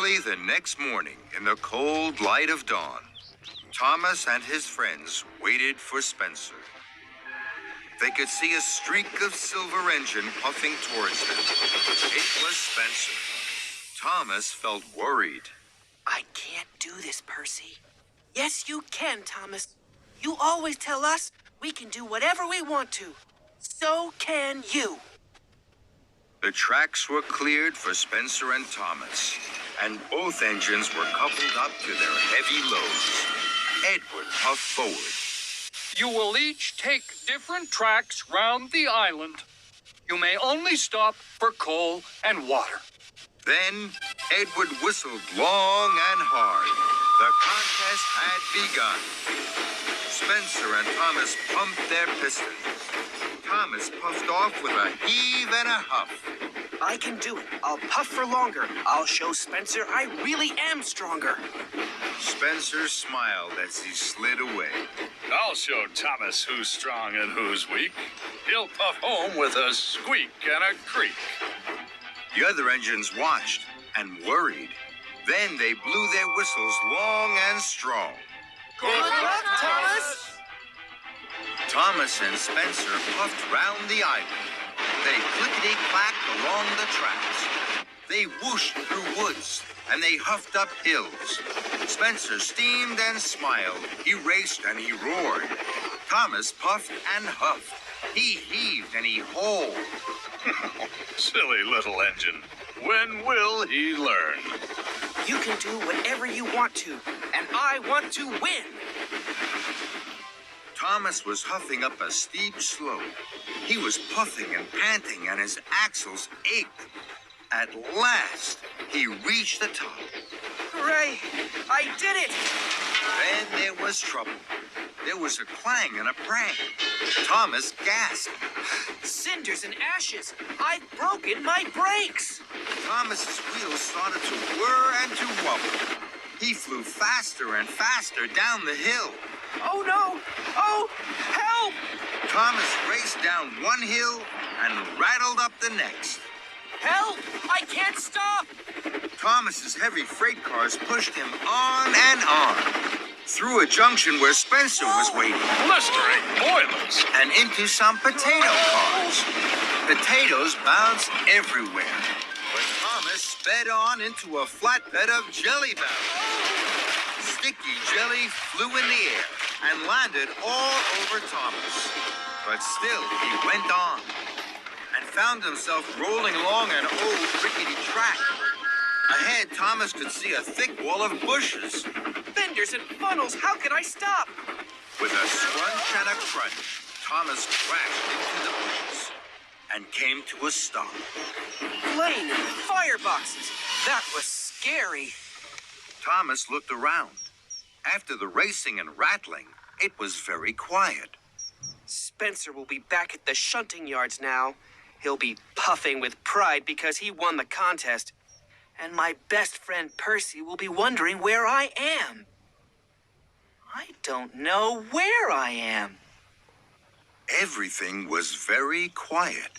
Early the next morning, in the cold light of dawn, Thomas and his friends waited for Spencer. They could see a streak of silver engine puffing towards them. It was Spencer. Thomas felt worried. I can't do this, Percy. Yes, you can, Thomas. You always tell us we can do whatever we want to. So can you. The tracks were cleared for Spencer and Thomas, and both engines were coupled up to their heavy loads. Edward puffed forward. You will each take different tracks round the island. You may only stop for coal and water. Then Edward whistled long and hard. The contest had begun. Spencer and Thomas pumped their pistons. Thomas puffed off with a heave and a huff. I can do it. I'll puff for longer. I'll show Spencer I really am stronger. Spencer smiled as he slid away. I'll show Thomas who's strong and who's weak. He'll puff home with a squeak and a creak. The other engines watched and worried. Then they blew their whistles long and strong. Good luck, Thomas! Thomas and Spencer puffed round the island. They clickety-clacked along the tracks. They whooshed through woods, and they huffed up hills. Spencer steamed and smiled. He raced and he roared. Thomas puffed and huffed. He heaved and he hauled. Silly little engine. When will he learn? You can do whatever you want to, and I want to win. Thomas was huffing up a steep slope. He was puffing and panting, and his axles ached. At last, he reached the top. Hooray! I did it! Then there was trouble. There was a clang and a prang. Thomas gasped. Cinders and ashes! I've broken my brakes! Thomas's wheels started to whir and to wobble. He flew faster and faster down the hill. Oh no! Oh, help! Thomas raced down one hill and rattled up the next. Help! I can't stop! Thomas's heavy freight cars pushed him on and on, through a junction where Spencer was waiting, Blistering boilers. and into some potato cars. Potatoes bounced everywhere, but Thomas sped on into a flatbed of jelly battles. Sticky jelly flew in the air and landed all over Thomas. But still, he went on and found himself rolling along an old rickety track. Ahead, Thomas could see a thick wall of bushes. Fenders and funnels, how can I stop? With a scrunch and a crunch, Thomas crashed into the bushes and came to a stop. Flame and fireboxes. That was scary. Thomas looked around. After the racing and rattling, it was very quiet. Spencer will be back at the shunting yards now. He'll be puffing with pride because he won the contest. And my best friend Percy will be wondering where I am. I don't know where I am. Everything was very quiet.